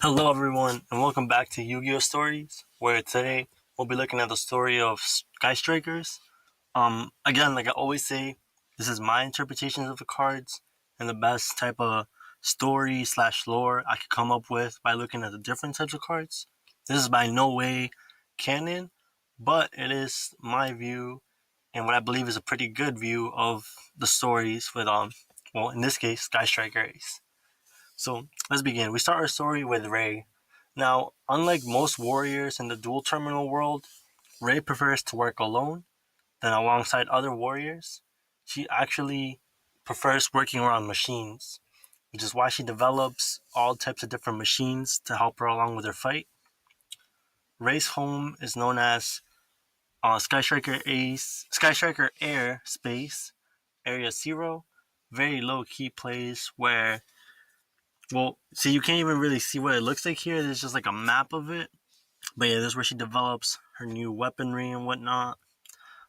Hello, everyone, and welcome back to YuGiOh Stories, where today we'll be looking at the story of SKYSTRIKERs. Again, like I always say, this is my interpretations of the cards and the best type of story slash lore I could come up with by looking at the different types of cards. This is by no way canon, but it is my view and what I believe is a pretty good view of the stories with well, in this case, SKYSTRIKER Ace. So let's begin. We start our story with Ray. Now, unlike most warriors in the dual terminal world, Ray prefers to work alone than alongside other warriors. She actually prefers working around machines, which is why she develops all types of different machines to help her along with her fight. Ray's home is known as SKYSTRIKER Air Space Area Zero. Very low key place where, well, see, you can't even really see what it looks like here. There's just like a map of it. But yeah, this is where she develops her new weaponry and whatnot.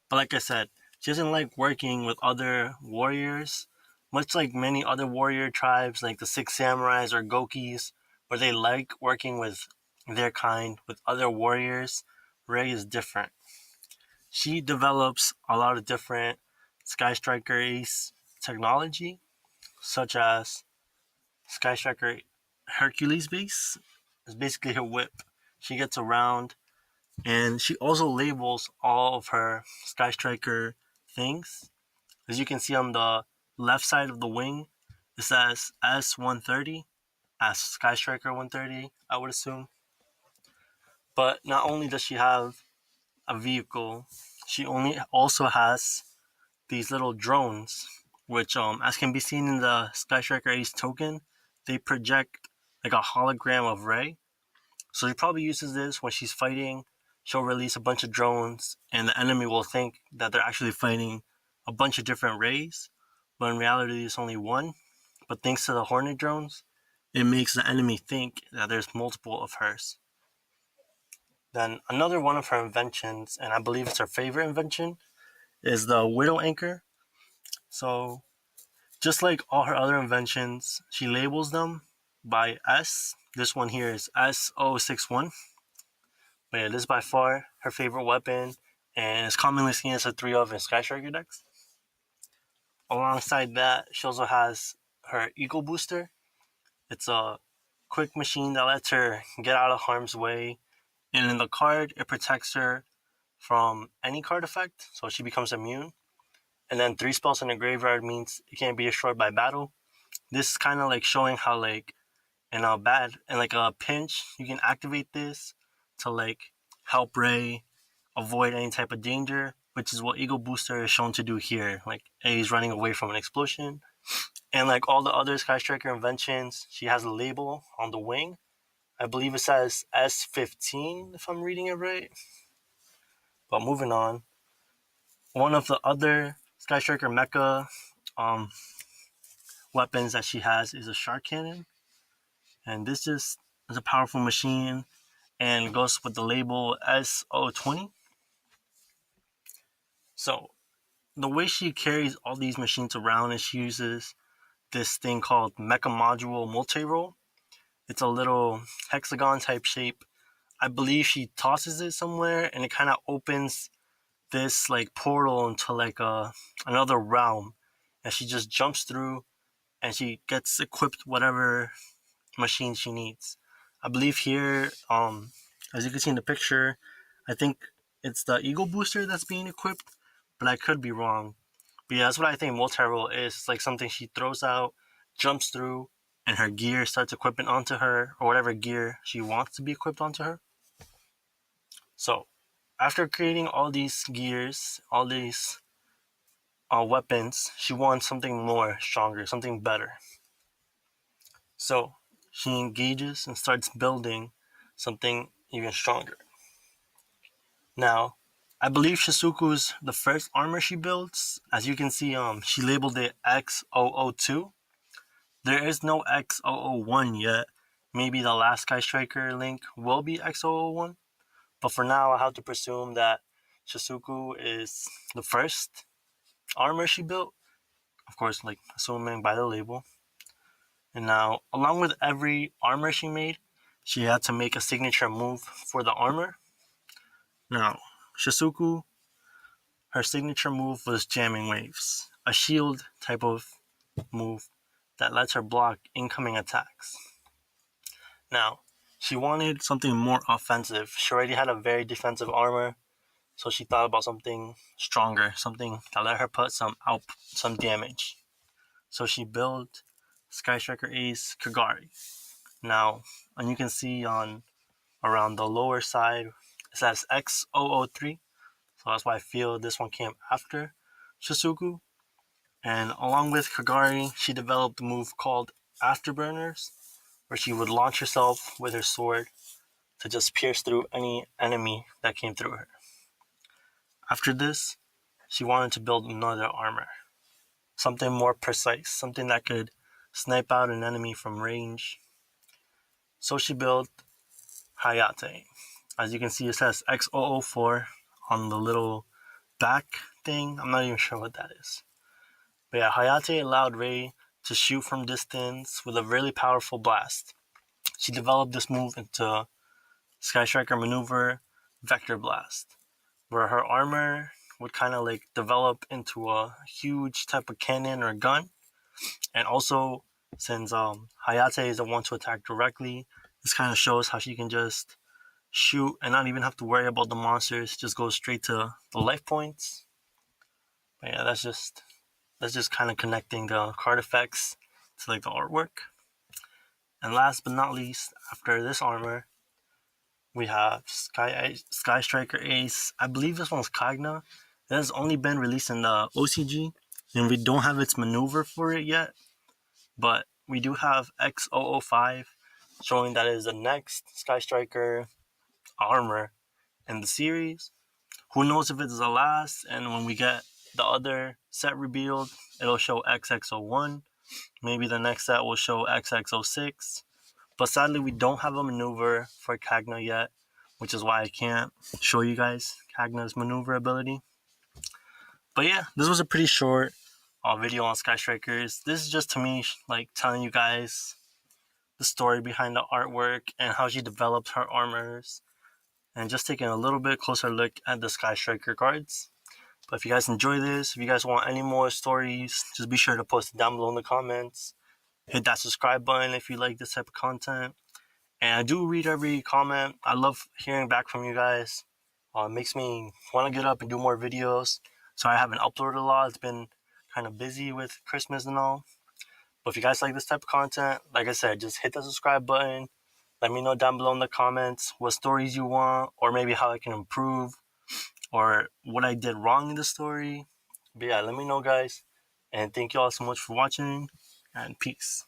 But like I said, she doesn't like working with other warriors, much like many other warrior tribes, like the Six Samurais or Gokis, where they like working with their kind, with other warriors. Rei is different. She develops a lot of different SKYSTRIKER Ace technology, such as SKYSTRIKER Hercules base. It's basically her whip. She gets around and she also labels all of her SKYSTRIKER things. As you can see on the left side of the wing, it says S130 as SKYSTRIKER 130, I would assume. But not only does she have a vehicle, she only also has these little drones, which, as can be seen in the SKYSTRIKER Ace token, they project like a hologram of Rey. So she probably uses this when she's fighting. She'll release a bunch of drones, and the enemy will think that they're actually fighting a bunch of different Reys, but in reality, it's only one. But thanks to the Hornet drones, it makes the enemy think that there's multiple of hers. Then another one of her inventions, and I believe it's her favorite invention, is the Widow Anchor. So just like all her other inventions, she labels them by S. This one here is S061. But yeah, this is by far her favorite weapon, and it's commonly seen as a 3 of in SKYSTRIKER decks. Alongside that, she also has her Eagle Booster. It's a quick machine that lets her get out of harm's way, and in the card, it protects her from any card effect, so she becomes immune. And then 3 spells in the graveyard means it can't be destroyed by battle. This is kind of like showing how, like, in like a pinch, you can activate this to like help Ray avoid any type of danger, which is what Eagle Booster is shown to do here. Like A's running away from an explosion. And like all the other SKYSTRIKER inventions, she has a label on the wing. I believe it says S15 if I'm reading it right. But moving on, one of the other SKYSTRIKER mecha um, weapons that she has is a shark cannon. And this just is a powerful machine and goes with the label SO20. So the way she carries all these machines around is she uses this thing called Mecha Module Multi-Roll. It's a little hexagon type shape. I believe she tosses it somewhere and it kind of opens this like portal into like another realm, and she just jumps through and she gets equipped whatever machine she needs. I believe here, as you can see in the picture, I think it's the Eagle Booster that's being equipped, but I could be wrong. But yeah, that's what I think multi-roll is. It's like something she throws out, jumps through, and her gear starts equipping onto her, or whatever gear she wants to be equipped onto her. So, after creating all these gears, all these weapons, she wants something more stronger, something better. So, she engages and starts building something even stronger. Now, I believe Shizuku's the first armor she builds. As you can see, she labeled it X002. There is no X001 yet. Maybe the last SKYSTRIKER link will be X001. But for now, I have to presume that Shizuku is the first armor she built. Of course, like assuming by the label. And now, along with every armor she made, she had to make a signature move for the armor. Now, Shizuku, her signature move was jamming waves, a shield type of move that lets her block incoming attacks. Now, she wanted something more offensive. She already had a very defensive armor, so she thought about something stronger, something that let her put some damage. So she built SKYSTRIKER Ace Kagari. Now, and you can see on around the lower side, it says X003. So that's why I feel this one came after Shizuku. And along with Kagari, she developed a move called Afterburners, where she would launch herself with her sword to just pierce through any enemy that came through her. After this, she wanted to build another armor, something more precise, something that could snipe out an enemy from range. So she built Hayate. As you can see, it says X004 on the little back thing. I'm not even sure what that is. But yeah, Hayate allowed Rei to shoot from distance with a really powerful blast. She developed this move into SKYSTRIKER Maneuver Vector Blast, where her armor would kind of like develop into a huge type of cannon or gun. And also, since Hayate is the one to attack directly, this kind of shows how she can just shoot and not even have to worry about the monsters, just go straight to the life points. But yeah, that's just kind of connecting the card effects to like the artwork. And last but not least, after this armor, we have SKYSTRIKER Ace. I believe this one's Kagna. It has only been released in the OCG, and we don't have its maneuver for it yet. But we do have X005, showing that it is the next SKYSTRIKER armor in the series. Who knows if it's the last, and when we get the other set revealed, it'll show XX01. Maybe the next set will show XX06. But sadly, we don't have a maneuver for Kagna yet, which is why I can't show you guys Kagna's maneuver ability. But yeah, this was a pretty short video on SKYSTRIKERs. This is just to me like telling you guys the story behind the artwork and how she developed her armors, and just taking a little bit closer look at the SKYSTRIKER cards. But if you guys enjoy this, if you guys want any more stories, just be sure to post it down below in the comments. Hit that subscribe button if you like this type of content. And I do read every comment. I love hearing back from you guys. It makes me want to get up and do more videos. So I haven't uploaded a lot. It's been kind of busy with Christmas and all. But if you guys like this type of content, like I said, just hit the subscribe button. Let me know down below in the comments what stories you want, or maybe how I can improve, or what I did wrong in the story. But yeah, let me know, guys. And thank you all so much for watching, and peace.